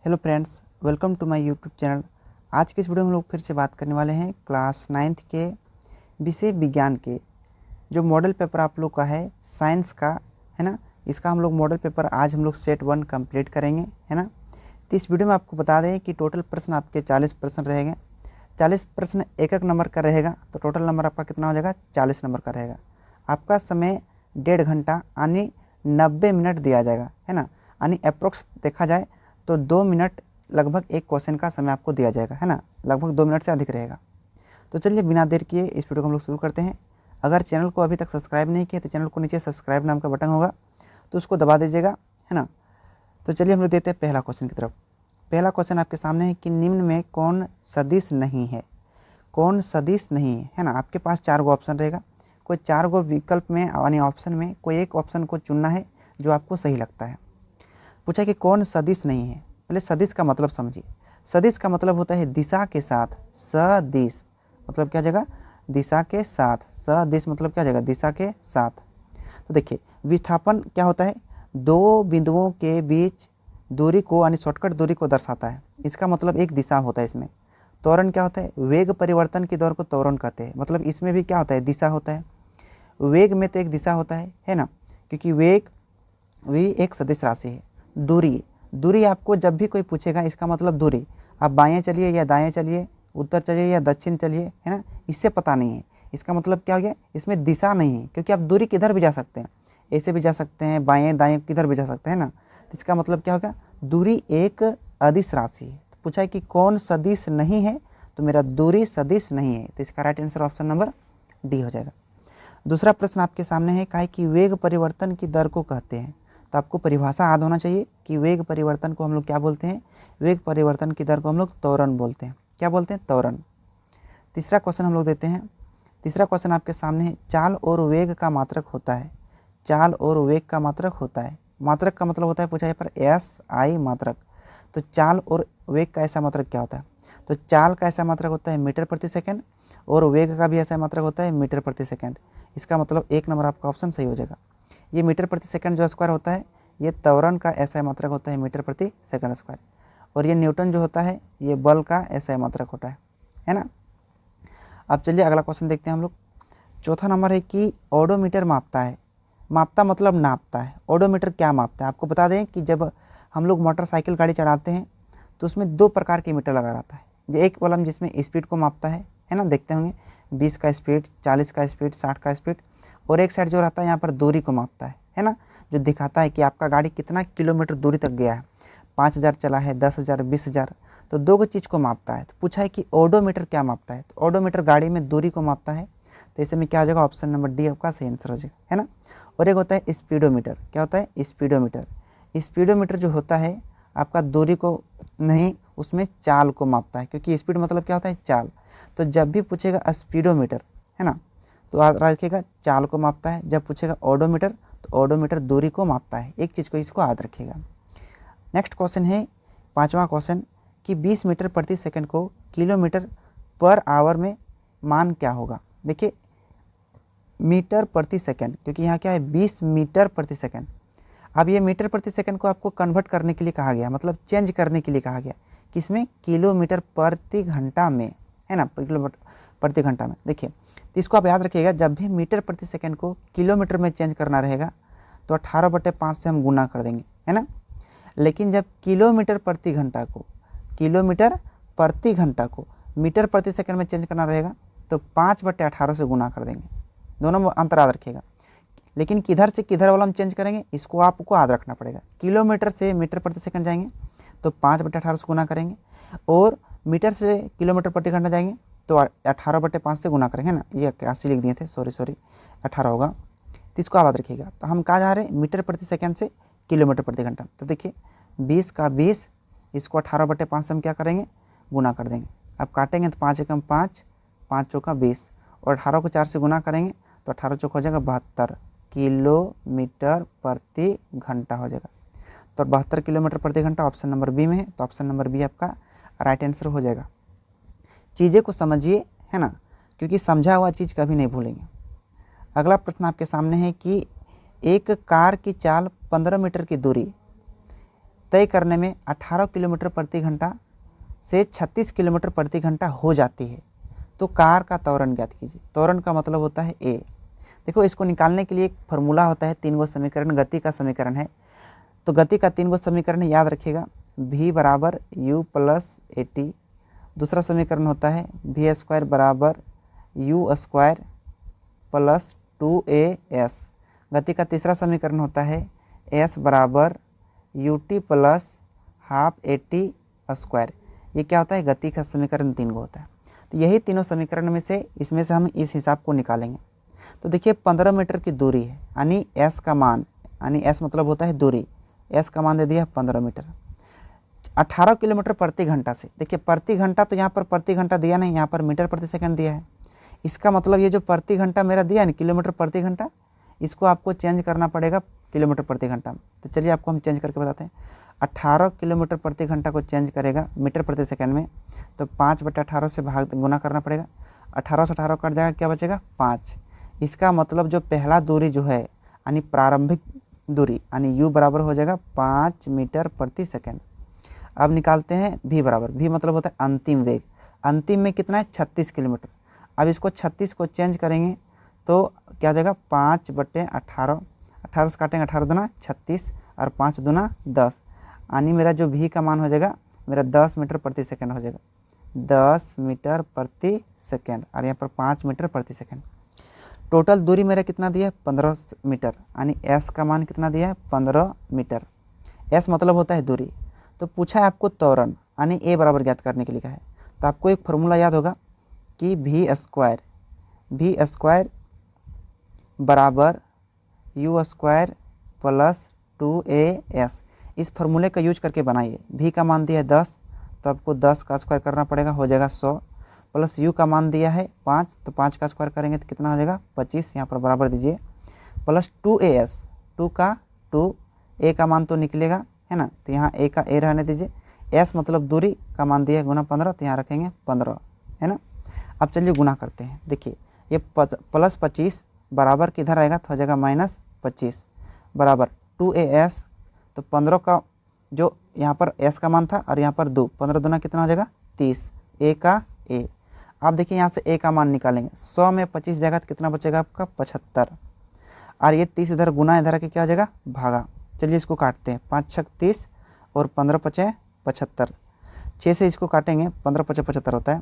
Hello friends, welcome to my YouTube channel. आज के इस वीडियो में हम लोग फिर से बात करने वाले हैं क्लास 9th के विषय विज्ञान के जो मॉडल पेपर आप लोग का है साइंस का, है ना। इसका हम लोग मॉडल पेपर आज हम लोग सेट 1 कंप्लीट करेंगे, है ना। तो इस वीडियो में आपको बता दें कि टोटल प्रश्न आपके 40 प्रश्न रहेंगे। 40 प्रश्न एक नंबर का रहेगा, तो टोटल नंबर आपका कितना हो जाएगा, 40 नंबर का रहेगा। आपका समय 1.5 घंटा यानी 90 मिनट दिया जाएगा, है ना। यानी अप्रोक्स देखा जाए तो 2 मिनट लगभग एक क्वेश्चन का समय आपको दिया जाएगा, है ना। लगभग 2 मिनट से अधिक रहेगा। तो चलिए बिना देर किए इस वीडियो को हम लोग शुरू करते हैं। अगर चैनल को अभी तक सब्सक्राइब नहीं किया तो चैनल को नीचे सब्सक्राइब नाम का बटन होगा, तो उसको दबा दीजिएगा, है ना। तो चलिए हम लोग देते हैं पहला क्वेश्चन की तरफ। पहला क्वेश्चन आपके सामने है कि निम्न में कौन सदिश नहीं है। कौन सदिश नहीं है ना। आपके पास 4 गो ऑप्शन रहेगा। कोई 4 गो विकल्प में यानी ऑप्शन में कोई एक ऑप्शन को चुनना है जो आपको सही लगता है। पूछा कि कौन सदिश नहीं है। पहले सदिश का मतलब समझिए। सदिश का मतलब होता है दिशा के साथ। सदिश मतलब क्या जगह, दिशा के साथ। सदिश मतलब क्या जगह, दिशा के साथ। तो देखिए विस्थापन क्या होता है, 2 बिंदुओं के बीच दूरी को यानी शॉर्टकट दूरी को दर्शाता है। इसका मतलब एक दिशा होता है इसमें। त्वरण क्या होता है, वेग परिवर्तन की दौर को त्वरण कहते हैं। मतलब इसमें भी क्या होता है, दिशा होता है। वेग में तो एक दिशा होता है ना, क्योंकि वेग भी एक सदिश राशि है। दूरी, दूरी आपको जब भी कोई पूछेगा इसका मतलब दूरी, आप बाएं चलिए या दाएं चलिए, उत्तर चलिए या दक्षिण चलिए, है ना, इससे पता नहीं है। इसका मतलब क्या हो गया, इसमें दिशा नहीं है, क्योंकि आप दूरी किधर भी जा सकते हैं, ऐसे भी जा सकते हैं, बाएं दाएं किधर भी जा सकते हैं ना। तो इसका मतलब क्या होगा, दूरी एक अदिश राशि है। तो पूछा है कि कौन सदिश नहीं है, तो मेरा दूरी सदिश नहीं है। तो इसका right answer option number D हो जाएगा। दूसरा प्रश्न आपके सामने है, कहा है कि वेग परिवर्तन की दर को कहते हैं। तो आपको परिभाषा याद होना चाहिए कि वेग परिवर्तन को हम लोग क्या बोलते हैं। वेग परिवर्तन की दर को हम लोग त्वरण बोलते हैं। क्या बोलते हैं, त्वरण। तीसरा क्वेश्चन हम लोग देते हैं। तीसरा क्वेश्चन आपके सामने है, चाल और वेग का मात्रक होता है। चाल और वेग का मात्रक होता है। मात्रक का मतलब होता है पूछा है पर SI मात्रक। तो चाल और वेग का ऐसा मात्रक क्या होता है, तो चाल का ऐसा मात्रक होता है मीटर प्रति सेकंड, और वेग का भी ऐसा मात्रक होता है मीटर प्रति सेकंड। इसका मतलब एक नंबर आपका ऑप्शन सही हो जाएगा। ये मीटर प्रति सेकंड जो स्क्वायर होता है, ये त्वरण का ऐसा मात्रक होता है मीटर प्रति सेकंड स्क्वायर। और ये न्यूटन जो होता है, ये बल का ऐसा मात्रक होता है ना। अब चलिए अगला क्वेश्चन देखते हैं हम लोग। चौथा नंबर है कि ओडोमीटर मापता है। मापता मतलब नापता है। ओडोमीटर क्या मापता है, आपको बता दें कि जब हम लोग मोटरसाइकिल गाड़ी चढ़ाते हैं तो उसमें 2 प्रकार के मीटर लगा रहता है। ये एक वाला जिसमें स्पीड को मापता है ना, देखते होंगे 20 का स्पीड, 40 का स्पीड, 60 का स्पीड। और एक साइड जो रहता है यहाँ पर दूरी को मापता है ना, जो दिखाता है कि आपका गाड़ी कितना किलोमीटर दूरी तक गया है, 5000 चला है, 10,000, 20,000। तो 2 गो चीज़ को मापता है। तो पूछा है कि ओडोमीटर क्या मापता है, तो ओडोमीटर गाड़ी में दूरी को मापता है। तो ऐसे में क्या आ जाएगा, ऑप्शन नंबर डी आपका सही आंसर हो जाएगा, है ना। और एक होता है स्पीडोमीटर। क्या होता है, स्पीडोमीटर। स्पीडोमीटर जो होता है आपका दूरी को नहीं, उसमें चाल को मापता है, क्योंकि स्पीड मतलब क्या होता है, चाल। तो जब भी पूछेगा स्पीडोमीटर, है ना, तो याद रखिएगा चाल को मापता है। जब पूछेगा ओडोमीटर, तो ओडोमीटर दूरी को मापता है। एक चीज़ को इसको याद रखिएगा। नेक्स्ट क्वेश्चन है 5वां क्वेश्चन कि 20 मीटर प्रति सेकंड को किलोमीटर पर आवर में मान क्या होगा। देखिए मीटर प्रति सेकंड, क्योंकि यहाँ क्या है 20 मीटर प्रति सेकंड। अब ये मीटर प्रति सेकंड को आपको कन्वर्ट करने के लिए कहा गया, मतलब चेंज करने के लिए कहा गया, किसमें, किलोमीटर प्रति घंटा में, है ना, किलोमीटर प्रति घंटा में। देखिए तो इसको आप याद रखिएगा, जब भी मीटर प्रति सेकंड को किलोमीटर में चेंज करना रहेगा तो 18/5 से हम गुना कर देंगे, है ना। लेकिन जब किलोमीटर प्रति घंटा को, किलोमीटर प्रति घंटा को मीटर प्रति सेकंड में चेंज करना रहेगा तो 5/18 से गुना कर देंगे। दोनों में अंतर याद रखिएगा। लेकिन किधर से किधर वाला हम चेंज करेंगे, इसको आपको याद रखना पड़ेगा। किलोमीटर से मीटर प्रति सेकंड जाएंगे तो 5/18 से गुना करेंगे, और मीटर से किलोमीटर प्रति घंटा जाएंगे तो 18/5 से गुना करेंगे ना। ये 81 लिख दिए थे, सॉरी 18 होगा। तो इसको याद रखिएगा। तो हम कहाँ जा रहे हैं, मीटर प्रति सेकंड से किलोमीटर प्रति घंटा। तो देखिए 20 का 20, इसको 18/5 से हम क्या करेंगे, गुना कर देंगे। अब काटेंगे तो 5 एकम 5, 5 चौका 20, और 18 को 4 से गुना करेंगे तो 18 चौका हो जाएगा 72 किलोमीटर प्रति घंटा हो जाएगा। तो 72 किलोमीटर प्रति घंटा ऑप्शन नंबर बी में है। तो ऑप्शन नंबर बी आपका राइट आंसर हो जाएगा। चीज़ें को समझिए, है ना, क्योंकि समझा हुआ चीज़ कभी नहीं भूलेंगे। अगला प्रश्न आपके सामने है कि एक कार की चाल 15 मीटर की दूरी तय करने में 18 किलोमीटर प्रति घंटा से 36 किलोमीटर प्रति घंटा हो जाती है तो कार का त्वरण ज्ञात कीजिए। त्वरण का मतलब होता है ए। देखो इसको निकालने के लिए एक फार्मूला होता है, 3 गो समीकरण, गति का समीकरण है। तो गति का 3 गो समीकरण याद रखिएगा, v बराबर u प्लस ए टी। दूसरा समीकरण होता है v स्क्वायर बराबर u स्क्वायर प्लस 2as। गति का तीसरा समीकरण होता है s बराबर U T plus half A T square. ये क्या होता है, गति का समीकरण 3 गो होता है। तो यही तीनों समीकरण में से इसमें से हम इस हिसाब को निकालेंगे। तो देखिए 15 मीटर की दूरी है, यानी s का मान, यानी s मतलब होता है दूरी, s का मान दे दिया 15 मीटर। 18 किलोमीटर प्रति घंटा से, देखिए प्रति घंटा तो यहाँ पर प्रति घंटा दिया नहीं, यहाँ पर मीटर प्रति सेकंड दिया है। इसका मतलब ये जो प्रति घंटा मेरा दिया है ना, किलोमीटर प्रति घंटा, इसको आपको चेंज करना पड़ेगा किलोमीटर प्रति घंटा में। तो चलिए आपको हम चेंज करके बताते हैं। 18 किलोमीटर प्रति घंटा को चेंज करेगा मीटर प्रति सेकंड में, तो 5/18 से भाग गुना करना पड़ेगा। 18 से 18 कट जाएगा, क्या बचेगा 5। इसका मतलब जो पहला दूरी जो है, यानी प्रारंभिक दूरी, यानी u बराबर हो जाएगा 5 मीटर प्रति सेकंड। अब निकालते हैं v बराबर, v मतलब होता है अंतिम वेग। अंतिम में कितना है, 36 किलोमीटर। अब इसको 36 को चेंज करेंगे तो क्या हो जाएगा 5/18। 18 से काटेंगे, 18 दूना 36 और 5 दूना 10, यानी मेरा जो v का मान हो जाएगा मेरा 10 मीटर प्रति सेकंड हो जाएगा। 10 मीटर प्रति सेकंड और यहाँ पर 5 मीटर प्रति सेकंड। टोटल दूरी मेरा कितना दिया है, 15 मीटर, यानी s का मान कितना दिया है, 15 मीटर। s मतलब होता है दूरी। तो पूछा है आपको त्वरण, यानी a बराबर ज्ञात करने के लिए कहा है। तो आपको एक फार्मूला याद होगा कि v स्क्वायर बराबर u स्क्वायर प्लस 2as। इस फार्मूले का यूज करके बनाइए। v का मान दिया है 10, तो आपको 10 का स्क्वायर करना पड़ेगा, हो जाएगा 100, प्लस u का मान दिया है 5, तो 5 का स्क्वायर करेंगे तो कितना हो जाएगा 25, यहाँ पर बराबर दीजिए, प्लस 2as, 2 का 2, a का मान तो निकलेगा है ना, तो यहाँ a का a रहने दीजिए। s मतलब दूरी का मान दिया है गुना 15, तो यहाँ रखेंगे 15, है ना। अब चलिए गुना करते हैं। देखिए ये प्लस 25 बराबर किधर आएगा, तो हो जाएगा -25 बराबर 2as। तो 15 का जो यहाँ पर s का मान था और यहाँ पर 2, 15 दूना कितना हो जाएगा 30, a का a। आप देखिए यहाँ से a का मान निकालेंगे, 100 में 25 जाएगा तो कितना बचेगा आपका 75, और ये 30 इधर गुना इधर के क्या हो जाएगा भागा। चलिए इसको काटते हैं, 5 छक 30 और 15 पचे 75, 6 से इसको काटेंगे, 15 पचे 75 होता है,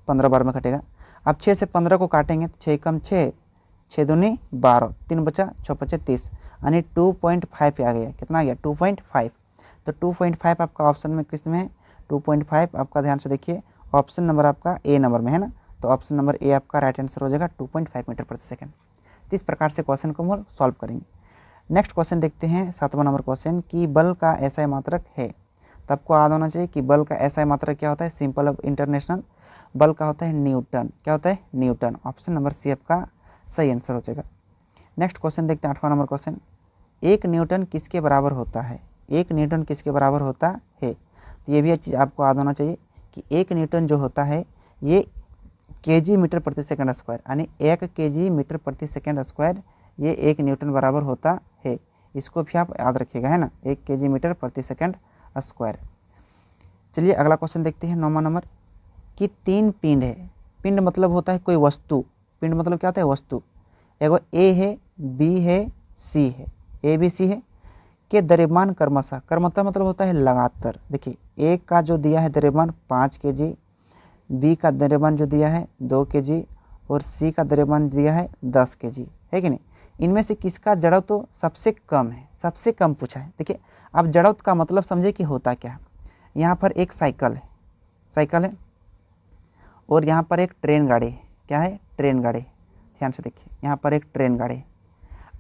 15 बार में कटेगा। अब 6 से 15 को काटेंगे तो 6 कम 6, 6 दूनी 12, 3 बचा 6 पचे 30, यानी 2.5 आ गया। कितना आ गया 2.5। तो 2.5 आपका ऑप्शन में किस में है, 2.5 आपका ध्यान से देखिए, ऑप्शन नंबर आपका ए नंबर में है ना, तो ऑप्शन नंबर ए आपका राइट आंसर हो जाएगा 2.5 मीटर प्रति सेकंड। तो इस प्रकार से क्वेश्चन को हम सॉल्व करेंगे। नेक्स्ट क्वेश्चन देखते हैं, 7वां नंबर क्वेश्चन कि बल का एसआई मात्रक है। तो आपको याद होना चाहिए कि बल का एसआई मात्रक क्या होता है, सिंपल अब इंटरनेशनल बल का होता है न्यूटन। क्या होता है न्यूटन। ऑप्शन नंबर सी आपका सही आंसर हो जाएगा। नेक्स्ट क्वेश्चन देखते हैं, 8वां नंबर क्वेश्चन, 1 न्यूटन किसके बराबर होता है। 1 न्यूटन किसके बराबर होता है, तो ये भी चीज़ आपको याद होना चाहिए कि 1 न्यूटन जो होता है ये केजी मीटर प्रति सेकंड स्क्वायर, यानी 1 केजी मीटर प्रति सेकंड स्क्वायर, ये 1 न्यूटन बराबर होता है। इसको भी आप याद रखिएगा, है ना, 1 केजी मीटर प्रति सेकंड स्क्वायर। चलिए अगला क्वेश्चन देखते हैं, 9वां नंबर कि 3 पिंड है। पिंड मतलब होता है कोई वस्तु, पिंड मतलब क्या होता है वस्तु। एगो ए है, बी है, सी है, ए बी सी है के द्रव्यमान क्रमशः, क्रमशः मतलब होता है लगातार। देखिए ए का जो दिया है द्रव्यमान 5 केजी, बी का द्रव्यमान जो दिया है 2 केजी और सी का द्रव्यमान दिया है 10 केजी, है कि नहीं। इनमें से किसका जड़त्व तो सबसे कम है, सबसे कम पूछा है। देखिए अब जड़त्व का मतलब समझे कि होता क्या है। यहाँ पर एक साइकिल है और यहाँ पर एक ट्रेन गाड़ी है। क्या है, ट्रेन गाड़ी। ध्यान से देखिए, यहाँ पर एक ट्रेन गाड़ी है।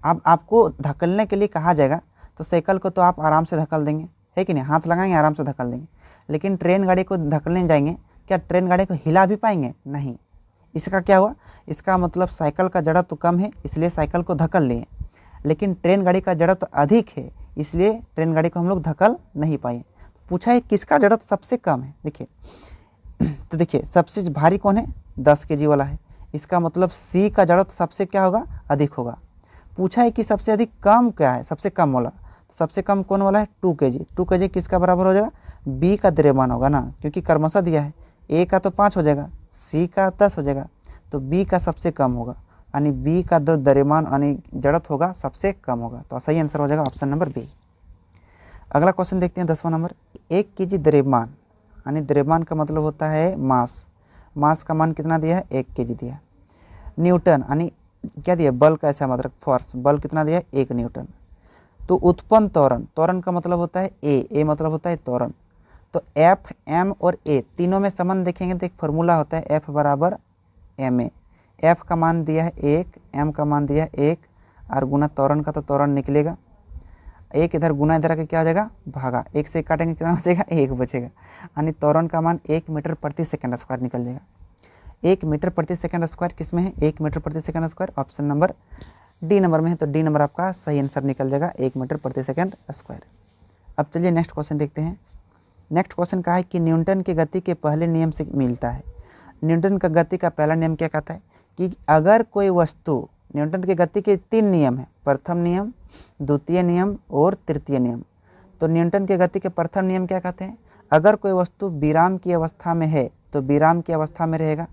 अब आपको धकेलने के लिए कहा जाएगा तो साइकिल को तो आप आराम से धकेल देंगे, है कि नहीं, हाथ लगाएंगे आराम से धकेल देंगे। लेकिन ट्रेन गाड़ी को धकेलने जाएंगे, क्या ट्रेन गाड़ी को हिला भी पाएंगे, नहीं। इसका क्या हुआ, इसका मतलब साइकिल का जड़त्व तो कम है इसलिए साइकिल को धकेल लिए, लेकिन ट्रेन गाड़ी का जड़त्व तो अधिक है इसलिए ट्रेन गाड़ी को हम लोग धकेल नहीं पाए। तो पूछा है किसका जड़त्व सबसे कम है। देखिए तो देखिए सबसे भारी कौन है, 10 केजी वाला है। इसका मतलब सी का जड़त्व सबसे क्या होगा, अधिक होगा। पूछा है कि सबसे अधिक कम क्या है, सबसे कम वाला, सबसे कम कौन वाला है 2 kg। 2 kg किसका बराबर हो जाएगा, बी का द्रव्यमान होगा ना, क्योंकि क्रमशः दिया है। ए का तो 5 हो जाएगा, सी का 10 हो जाएगा, तो बी का सबसे कम होगा, यानी बी का जो द्रव्यमान यानी जड़त्व होगा सबसे कम होगा। तो सही आंसर हो जाएगा ऑप्शन नंबर बी। अगला क्वेश्चन देखते हैं 10वां नंबर। 1 kg द्रव्यमान, यानी द्रव्यमान का मतलब होता है मास। मास का मान कितना दिया है, 1 kg दिया है। न्यूटन यानी क्या दिया, बल का ऐसा मतलब फोर्स, बल कितना दिया है, 1 न्यूटन। तो उत्पन्न त्वरण, त्वरण का मतलब होता है ए मतलब होता है त्वरण। तो एफ, एम और ए तीनों में संबंध देखेंगे तो एक फार्मूला होता है एफ बराबर एम ए। एफ का मान दिया है 1, एम का मान दिया है 1, और गुना त्वरण का तो त्वरण निकलेगा, एक इधर गुना इधर का क्या हो जाएगा, भागा, 1 से 1 काटेंगे कितना बचेगा, 1 बचेगा, यानी त्वरण का मान 1 मीटर प्रति सेकंड स्क्वायर निकल जाएगा। 1 मीटर प्रति सेकंड स्क्वायर किस में है, 1 मीटर प्रति second square option number D number में है। तो डी नंबर आपका सही आंसर निकल जाएगा, 1 मीटर प्रति सेकंड स्क्वायर। अब चलिए नेक्स्ट क्वेश्चन देखते हैं। नेक्स्ट क्वेश्चन का है कि न्यूटन के गति के पहले नियम से मिलता है। न्यूटन का गति का पहला नियम क्या कहता है कि अगर कोई वस्तु, न्यूटन की गति के 3 नियम है, प्रथम नियम, द्वितीय नियम और तृतीय नियम। तो न्यूटन के गति के प्रथम नियम क्या कहते हैं, अगर कोई वस्तु विराम की अवस्था में है तो विराम की अवस्था में रहेगा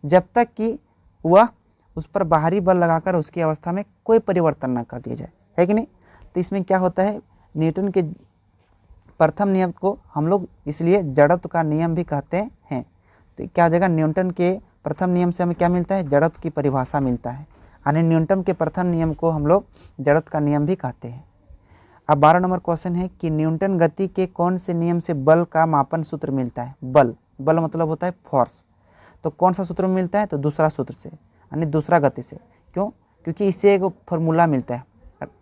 जब तक कि वह उस पर बाहरी बल लगाकर उसकी अवस्था में कोई परिवर्तन न कर दिया जाए, है कि नहीं। तो इसमें क्या होता है, न्यूटन के प्रथम नियम को हम लोग इसलिए जड़त्व का नियम भी कहते हैं। तो क्या हो जाएगा, न्यूटन के प्रथम नियम से हमें क्या मिलता है, जड़त्व की परिभाषा मिलता है, यानी न्यूटन के प्रथम नियम को हम लोग जड़त्व का नियम भी कहते हैं। अब 12 नंबर क्वेश्चन है कि न्यूटन गति के कौन से नियम से बल का मापन सूत्र मिलता है। बल, बल मतलब होता है फोर्स। तो कौन सा सूत्र मिलता है, तो दूसरा सूत्र से, यानी दूसरा गति से। क्यों, क्योंकि इससे एक फॉर्मूला मिलता है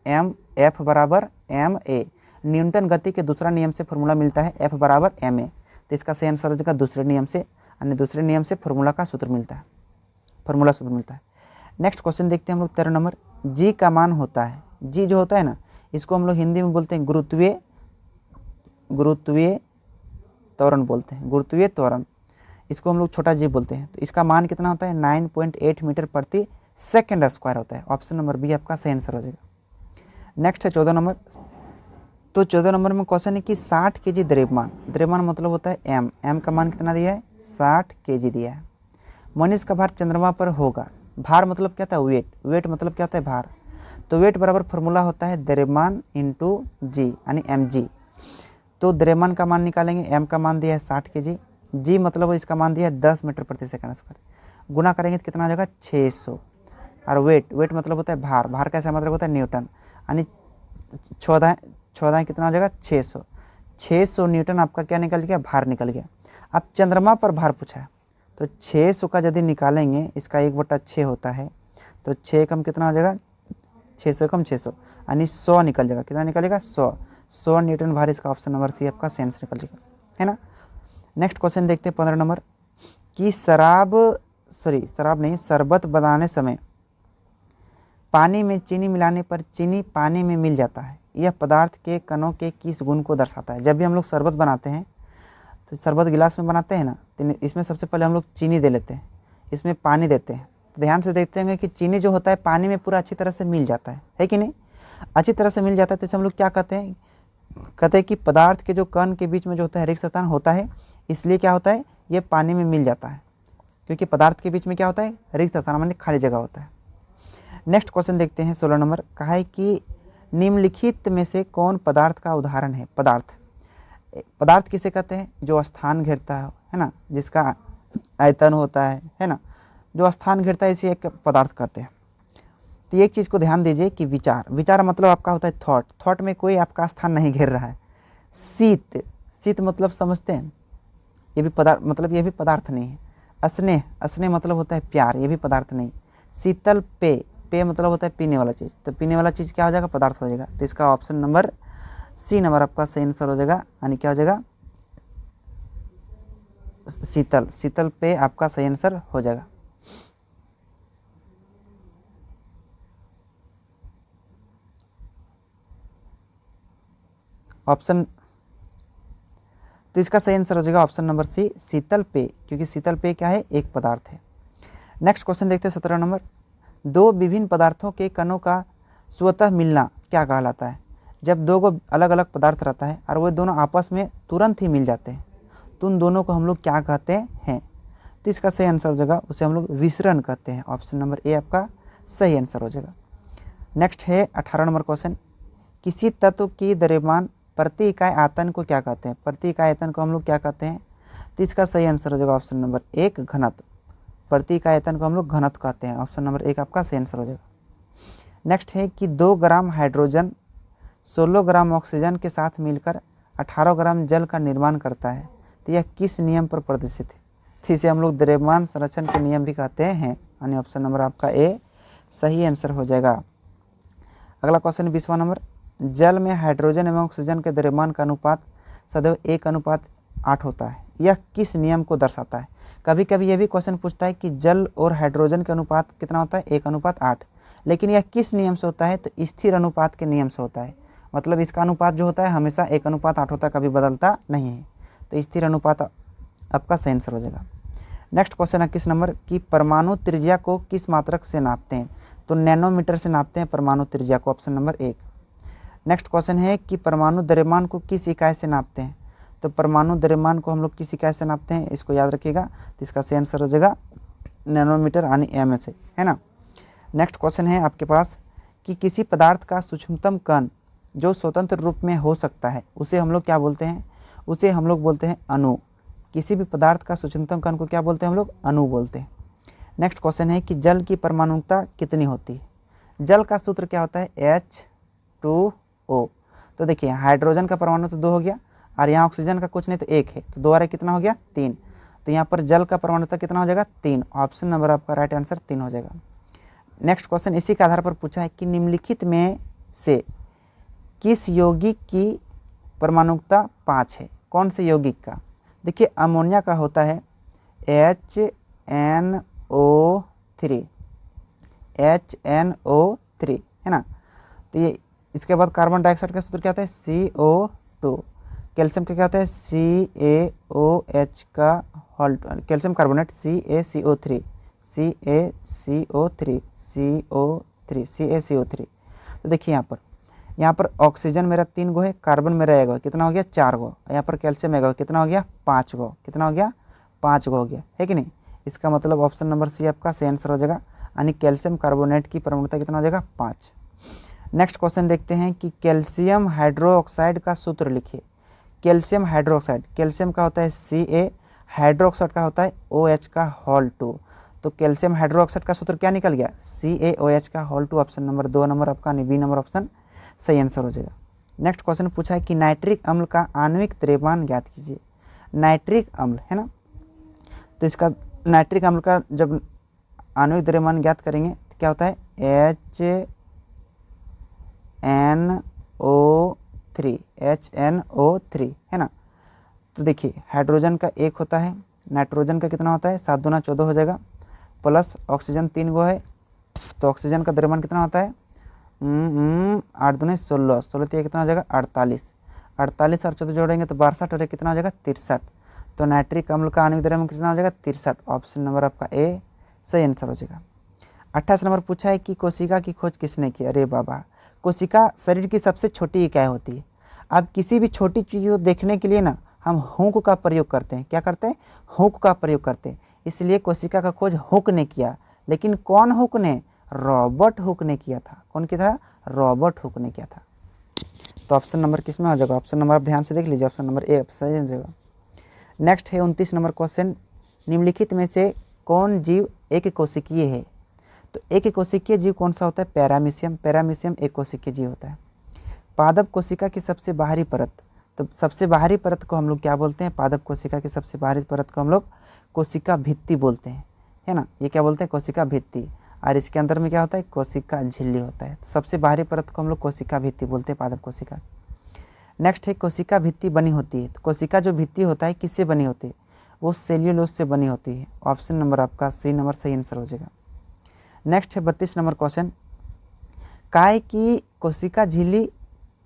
एम एफ बराबर एम ए। न्यूटन गति के दूसरा नियम से फॉर्मूला मिलता है एफ बराबर एम ए। तो इसका सही आंसर हो जाएगा दूसरे नियम से, यानी दूसरे नियम से फॉर्मूला का सूत्र मिलता है, फॉर्मूला सूत्र मिलता है। नेक्स्ट क्वेश्चन देखते हैं हम लोग 13 नंबर। जी का मान होता है, जी जो होता है ना, इसको हम लोग हिंदी में बोलते हैं गुरुत्वीय त्वरण बोलते हैं, गुरुत्वीय त्वरण, इसको हम लोग छोटा जी बोलते हैं। तो इसका मान कितना होता है, 9.8 मीटर प्रति सेकंड स्क्वायर होता है। ऑप्शन नंबर बी आपका सही आंसर हो जाएगा। नेक्स्ट है 14 नंबर। तो 14 नंबर में क्वेश्चन है कि 60 kg द्रव्यमान, द्रव्यमान मतलब होता है एम, एम का मान कितना दिया है, 60 kg दिया है। मनुष्य का भार चंद्रमा पर होगा, भार मतलब क्या था, वेट, वेट मतलब क्या होता है, भार। तो वेट बराबर फॉर्मूला होता है द्रव्यमान इंटू जी, यानी एम जी। तो द्रव्यमान का मान निकालेंगे, एम का मान दिया है 60 kg, जी मतलब इसका मान दिया है 10 मीटर प्रति सेकंड स्क्वायर, गुना करेंगे तो कितना हो जाएगा 600। और वेट, वेट मतलब होता है भार, भार का ऐसा मतलब होता है न्यूटन, यानी 14 कितना हो जाएगा 600। 600 न्यूटन आपका क्या निकल गया, भार निकल गया। अब चंद्रमा पर भार पूछा है, तो 600 का यदि निकालेंगे, इसका 1/6 होता है, तो 6 कम कितना हो जाएगा, 600 कम 600, यानी 100 निकल जाएगा। कितना निकलेगा, 100 न्यूटन भार। इसका ऑप्शन नंबर सी आपका सेंस निकल जाएगा, है ना। नेक्स्ट क्वेश्चन देखते हैं 15 नंबर कि शरबत बनाने समय पानी में चीनी मिलाने पर चीनी पानी में मिल जाता है, यह पदार्थ के कणों के किस गुण को दर्शाता है। जब भी हम लोग शरबत बनाते हैं, तो शरबत गिलास में बनाते हैं ना, तो इसमें सबसे पहले हम लोग चीनी दे लेते हैं, इसमें पानी देते हैं। तो ध्यान से देखते होंगे कि चीनी जो होता है पानी में पूरा अच्छी तरह से मिल जाता है कि नहीं, अच्छी तरह से मिल जाता है। तो इसे हम लोग क्या कहते हैं कि पदार्थ के जो कण के बीच में जो होता है रिक्त स्थान होता है, इसलिए क्या होता है, ये पानी में मिल जाता है, क्योंकि पदार्थ के बीच में क्या होता है, रिक्त स्थान माने खाली जगह होता है। नेक्स्ट क्वेश्चन देखते हैं 16 नंबर। कहा है कि निम्नलिखित में से कौन पदार्थ का उदाहरण है। पदार्थ, पदार्थ किसे कहते हैं, जो स्थान घेरता है ना, जिसका आयतन होता है ना, जो स्थान घेरता है इसे एक पदार्थ कहते हैं। तो एक चीज़ को ध्यान दीजिए कि विचार, विचार मतलब आपका होता है थॉट, थॉट में कोई आपका स्थान नहीं घेर रहा है। शीत, शीत मतलब समझते हैं, ये भी पदार्थ मतलब ये भी पदार्थ नहीं है। स्नेह, स्नेह मतलब होता है प्यार, ये भी पदार्थ नहीं। शीतल पेय, पेय मतलब होता है पीने वाला चीज़, तो पीने वाला चीज़ क्या हो जाएगा, पदार्थ हो जाएगा। तो इसका ऑप्शन नंबर सी नंबर आपका सही आंसर हो जाएगा, यानी क्या हो जाएगा, शीतल, शीतल पेय आपका सही आंसर हो जाएगा। ऑप्शन, तो इसका सही आंसर हो जाएगा ऑप्शन नंबर सी, शीतल पेय, क्योंकि शीतल पेय क्या है, एक पदार्थ है। नेक्स्ट क्वेश्चन देखते हैं 17 नंबर। दो विभिन्न पदार्थों के कणों का स्वतः मिलना क्या कहलाता है। जब दो को अलग अलग पदार्थ रहता है और वो दोनों आपस में तुरंत ही मिल जाते हैं तो उन दोनों को हम लोग क्या कहते हैं? तो इसका सही आंसर हो जाएगा, उसे हम लोग विसरण कहते हैं। ऑप्शन नंबर ए आपका सही आंसर हो जाएगा। नेक्स्ट है 18 नंबर क्वेश्चन, किसी तत्व की द्रव्यमान प्रति इकाई आयतन को क्या कहते हैं? प्रति इकाई आयतन को हम लोग क्या कहते हैं? तो इसका सही आंसर हो जाएगा ऑप्शन नंबर 1 घनत्व। प्रति इकाई आयतन को हम लोग घनत्व कहते हैं। ऑप्शन नंबर 1 आपका सही आंसर हो जाएगा। नेक्स्ट है कि 2 ग्राम हाइड्रोजन 16 ग्राम ऑक्सीजन के साथ मिलकर 18 ग्राम जल का निर्माण करता है, तो यह किस नियम पर प्रदर्शित है? तो इसे हम लोग द्रव्यमान संरक्षण के नियम भी कहते हैं, यानी ऑप्शन नंबर आपका ए सही आंसर हो जाएगा। अगला क्वेश्चन 20वां नंबर, जल में हाइड्रोजन एवं ऑक्सीजन के द्रव्यमान का अनुपात सदैव 1:8 होता है, यह किस नियम को दर्शाता है? कभी कभी यह भी क्वेश्चन पूछता है कि जल और हाइड्रोजन का अनुपात कितना होता है? 1:8, लेकिन यह किस नियम से होता है? तो स्थिर अनुपात के नियम से होता है। मतलब इसका अनुपात जो होता है हमेशा 1:8 होता है, कभी बदलता नहीं है। तो स्थिर अनुपात आपका सही आंसर हो जाएगा। नेक्स्ट क्वेश्चन 21 नंबर, कि परमाणु त्रिज्या को किस मात्रक से नापते हैं? तो नैनोमीटर से नापते हैं परमाणु त्रिज्या को। Option number 1। नेक्स्ट क्वेश्चन है कि परमाणु द्रव्यमान को किस इकाई से नापते हैं? तो परमाणु द्रव्यमान को हम लोग किस इकाई से नापते हैं, इसको याद रखिएगा। तो इसका सही आंसर हो जाएगा नैनोमीटर यानी एमए से, है ना। नेक्स्ट क्वेश्चन है आपके पास कि किसी पदार्थ का सूक्ष्मतम कण जो स्वतंत्र रूप में हो सकता है उसे हम लोग क्या बोलते हैं? उसे हम लोग बोलते हैं अणु। किसी भी पदार्थ का सूक्ष्मतम कण को क्या बोलते हैं हम लोग? अणु बोलते हैं। नेक्स्ट क्वेश्चन है कि जल की परमाणुता कितनी होती है? जल का सूत्र क्या होता है? H2O। तो देखिए हाइड्रोजन का परमाणु तो 2 हो गया और यहाँ ऑक्सीजन का कुछ नहीं तो 1 है, तो 2 और 1 कितना हो गया? 3। तो यहाँ पर जल का परमाणुता कितना हो जाएगा? 3। ऑप्शन नंबर आपका राइट आंसर 3 हो जाएगा। नेक्स्ट क्वेश्चन इसी के आधार पर पूछा है कि निम्नलिखित में से किस यौगिक की परमाणुता 5 है? कौन से यौगिक का? देखिए अमोनिया का होता है HNO3, है ना। तो ये इसके बाद कार्बन डाइऑक्साइड का सूत्र क्या होता है? CO2। कैल्शियम का क्या होता है? CaOH का कैल्शियम कार्बोनेट CaCO3। तो देखिए यहाँ पर ऑक्सीजन मेरा 3 गो है, कार्बन मेरा 1 गो, कितना हो गया? 4 गो। यहाँ पर कैल्शियम 1 गो, कितना हो गया? 5 गो। कितना हो गया? 5 गो हो गया, है कि नहीं। इसका मतलब ऑप्शन नंबर सी आपका सही आंसर हो जाएगा, यानी कैल्शियम कार्बोनेट की परमाणुता कितना हो जाएगा? 5। नेक्स्ट क्वेश्चन देखते हैं कि कैल्शियम हाइड्रोक्साइड का सूत्र लिखिए। कैल्शियम हाइड्रोक्साइड, कैल्शियम का होता है Ca, हाइड्रोक्साइड का होता है OH का होल 2। तो कैल्शियम हाइड्रोक्साइड का सूत्र क्या निकल गया? CaOH का होल 2। ऑप्शन नंबर 2 नंबर आपका बी नंबर ऑप्शन सही आंसर हो जाएगा। नेक्स्ट क्वेश्चन पूछा है कि नाइट्रिक अम्ल का आणविक द्रव्यमान ज्ञात कीजिए। नाइट्रिक अम्ल, है ना। तो इसका नाइट्रिक अम्ल का जब आणविक द्रव्यमान ज्ञात करेंगे तो क्या होता है? HNO3, है ना। तो देखिए हाइड्रोजन का 1 होता है, नाइट्रोजन का कितना होता है? 7 दूना 14 हो जाएगा, प्लस ऑक्सीजन 3 गो है, तो ऑक्सीजन का द्रव्यमान कितना होता है? 8 दूने 16, 16 तो कितना हो जाएगा? 48 और 14 जोड़ेंगे तो 62 और कितना हो जाएगा? 63। तो नाइट्रिक अम्ल का आणविक द्रव्यमान कितना हो जाएगा? 63। ऑप्शन नंबर आपका ए सही आंसर हो जाएगा। 28 नंबर पूछा है कि कोशिका की खोज किसने की? अरे बाबा, कोशिका शरीर की सबसे छोटी इकाई होती है। अब किसी भी छोटी चीज़ को देखने के लिए ना हम हुक का प्रयोग करते हैं। क्या करते हैं? हुक का प्रयोग करते हैं। इसलिए कोशिका का खोज हुक ने किया, लेकिन कौन हुक ने? रॉबर्ट हुक ने किया था। कौन किया था? रॉबर्ट हुक ने किया था। तो ऑप्शन नंबर किस में हो जाएगा? ऑप्शन नंबर आप ध्यान से देख लीजिए, ऑप्शन नंबर ए सही हो जाएगा। नेक्स्ट है 29 नंबर क्वेश्चन, निम्नलिखित में से कौन जीव एक कोशिकीय है? तो एक कोशिकीय जीव कौन सा होता है? पैरामीशियम। पैरामीशियम एक कोशिकीय जीव होता है। पादप कोशिका की सबसे बाहरी परत, तो सबसे बाहरी परत को हम लोग क्या बोलते हैं? पादप कोशिका की सबसे बाहरी परत को हम लोग कोशिका भित्ति बोलते हैं, है ना। ये क्या बोलते हैं? कोशिका भित्ति। और इसके अंदर में क्या होता है? कोशिका झिल्ली होता है। तो सबसे बाहरी परत को हम लोग कोशिका भित्ति बोलते हैं, पादप कोशिका। नेक्स्ट है कोशिका भित्ति बनी होती है। तो कोशिका जो भित्ति होता है किससे बनी होती है? वो सेल्यूलोज से बनी होती है। ऑप्शन नंबर आपका सी नंबर सही आंसर हो जाएगा। नेक्स्ट है 32 नंबर क्वेश्चन, काय की कोशिका झिल्ली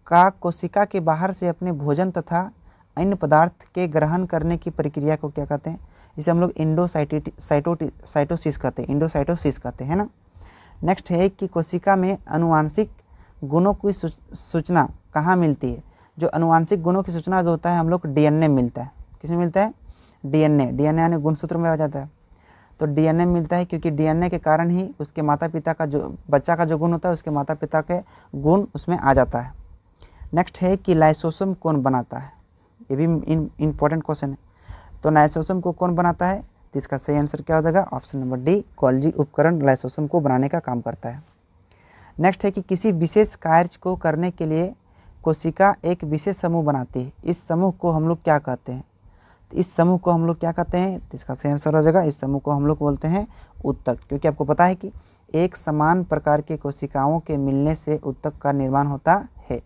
का कोशिका के बाहर से अपने भोजन तथा अन्य पदार्थ के ग्रहण करने की प्रक्रिया को क्या कहते हैं? इसे हम लोग इंडोसाइटोसिस कहते हैं, इंडोसाइटोसिस कहते हैं ना। नेक्स्ट है कि कोशिका में अनुवांशिक गुणों की सूचना कहाँ मिलती है? जो अनुवांशिक गुणों की सूचना जो होता है हम लोग डीएनए मिलता है। किसमें मिलता है? डीएनए। डीएनए यानी गुणसूत्र में आ जाता है, तो डीएनए मिलता है क्योंकि डीएनए के कारण ही उसके माता पिता का जो बच्चा का जो गुण होता है उसके माता पिता के गुण उसमें आ जाता है। नेक्स्ट है कि लाइसोसोम कौन बनाता है? ये भी इम्पोर्टेंट क्वेश्चन है। तो लाइसोसोम को कौन बनाता है? तो इसका सही आंसर क्या हो जाएगा? ऑप्शन नंबर डी, गोल्जी उपकरण लाइसोसोम को बनाने का काम करता है। नेक्स्ट है कि किसी विशेष कार्य को करने के लिए कोशिका एक विशेष समूह बनाती है। इस समूह को हम लोग क्या कहते हैं? तो इस समूह को हम लोग क्या कहते हैं? तो इसका सही आंसर हो जाएगा, इस समूह को हम लोग बोलते हैं ऊतक, क्योंकि आपको पता है कि एक समान प्रकार के कोशिकाओं के मिलने से ऊतक का निर्माण होता है,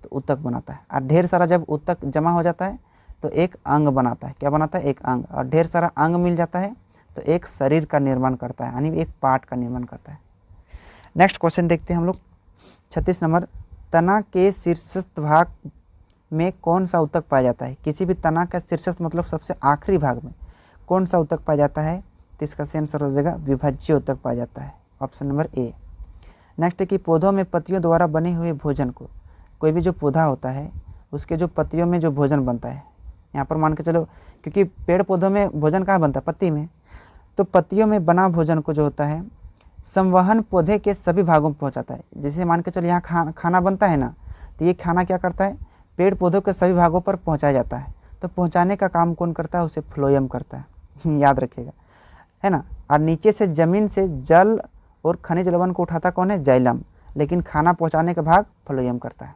तो ऊतक बनाता है। और ढेर सारा जब ऊतक जमा हो जाता है तो एक अंग बनाता है। क्या बनाता है? एक अंग। और ढेर सारा अंग मिल जाता है तो एक शरीर का निर्माण करता है, यानी एक पार्ट का निर्माण करता है। नेक्स्ट क्वेश्चन देखते हैं हम लोग 36 नंबर। तना के शीर्षस्थ भाग में कौन सा ऊतक पाया जाता है? किसी भी तना का शीर्षस्थ मतलब सबसे आखिरी भाग में कौन सा ऊतक पाया जाता है? तो इसका सही आंसर हो जाएगा विभाज्य ऊतक पाया जाता है, ऑप्शन नंबर ए। नेक्स्ट है कि पौधों में पत्तियों द्वारा बने हुए भोजन को, कोई भी जो पौधा होता है उसके जो पत्तियों में जो भोजन बनता है, यहाँ पर मान के चलो क्योंकि पेड़ पौधों में भोजन कहाँ बनता है? पत्ती में। तो पत्तियों में बना भोजन को जो होता है संवहन पौधे के सभी भागों में पहुँचाता है। जैसे मान के चलो यहाँ खाना बनता है ना, तो ये खाना क्या करता है? पेड़ पौधों के सभी भागों पर पहुँचाया जाता है। तो पहुँचाने का काम कौन करता है? उसे फ्लोएम करता है याद रखिएगा, है ना। और नीचे से जमीन से जल और खनिज लवण को उठाता कौन है? जाइलम। लेकिन खाना पहुँचाने का भाग फ्लोएम करता है।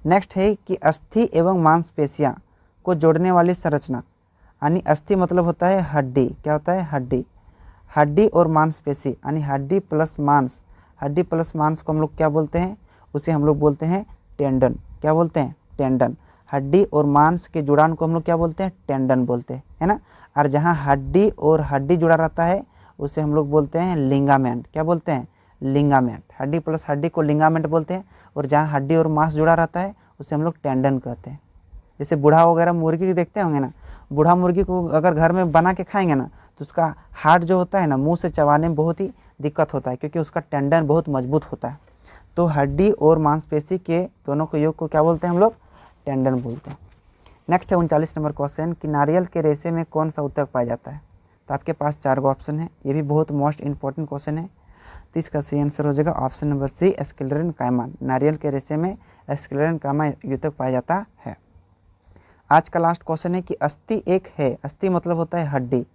नेक्स्ट है कि अस्थि एवं मांसपेशियाँ को जोड़ने वाली संरचना, यानी अस्थि मतलब होता है हड्डी। क्या होता है? हड्डी। हड्डी और मांसपेशी यानी हड्डी प्लस मांस। हड्डी प्लस मांस को हम लोग क्या बोलते हैं? उसे हम लोग बोलते हैं टेंडन। क्या बोलते हैं? टेंडन। हड्डी और मांस के जुड़ान को हम लोग क्या बोलते हैं? टेंडन बोलते हैं, है ना। और जहाँ हड्डी और हड्डी जुड़ा रहता है उसे हम लोग बोलते हैं लिंगामेंट। क्या बोलते हैं? लिंगामेंट। हड्डी प्लस हड्डी को लिंगामेंट बोलते हैं, और जहाँ हड्डी और मांस जुड़ा रहता है उसे हम लोग टेंडन कहते हैं। जैसे बूढ़ा वगैरह मुर्गी देखते होंगे ना, बूढ़ा मुर्गी को अगर घर में बना के खाएंगे ना तो उसका हार्ट जो होता है ना मुंह से चबाने में बहुत ही दिक्कत होता है, क्योंकि उसका टेंडन बहुत मजबूत होता है। तो हड्डी और मांसपेशी के दोनों को योग को क्या बोलते हैं हम लोग? टेंडन बोलते हैं। नेक्स्ट है 39 नंबर क्वेश्चन कि नारियल के रेशे में कौन सा ऊतक पाया जाता है? तो आपके पास 4 गो ऑप्शन है, ये भी बहुत मोस्ट इंपॉर्टेंट क्वेश्चन है। तो इसका सही आंसर हो जाएगा ऑप्शन नंबर सी, स्क्लेरेनकाइमा। नारियल के रेशे में स्क्लेरेनकाइमा ऊतक पाया जाता है। आज का लास्ट क्वेश्चन है कि अस्थि एक है, अस्थि मतलब होता है हड्डी,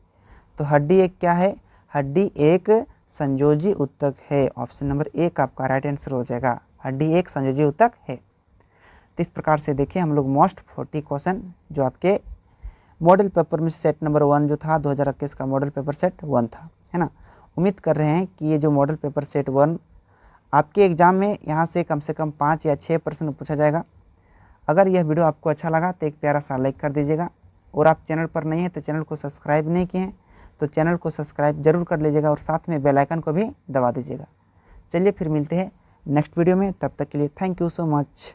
तो हड्डी एक क्या है? हड्डी एक संयोजी ऊतक है। ऑप्शन नंबर ए का आपका राइट आंसर हो जाएगा, हड्डी एक संयोजी ऊतक है। तो इस प्रकार से देखिए हम लोग मोस्ट 40 क्वेश्चन जो आपके मॉडल पेपर में सेट नंबर 1 जो था 2021 का मॉडल पेपर सेट 1 था, है ना। उम्मीद कर रहे हैं कि ये जो मॉडल पेपर सेट 1 आपके एग्ज़ाम में यहाँ से कम 5 या 6 प्रश्न पूछा जाएगा। अगर यह वीडियो आपको अच्छा लगा तो एक प्यारा सा लाइक कर दीजिएगा, और आप चैनल पर नहीं हैं तो चैनल को सब्सक्राइब नहीं किए हैं तो चैनल को सब्सक्राइब जरूर कर लीजिएगा, और साथ में बेल आइकन को भी दबा दीजिएगा। चलिए फिर मिलते हैं नेक्स्ट वीडियो में, तब तक के लिए थैंक यू सो मच।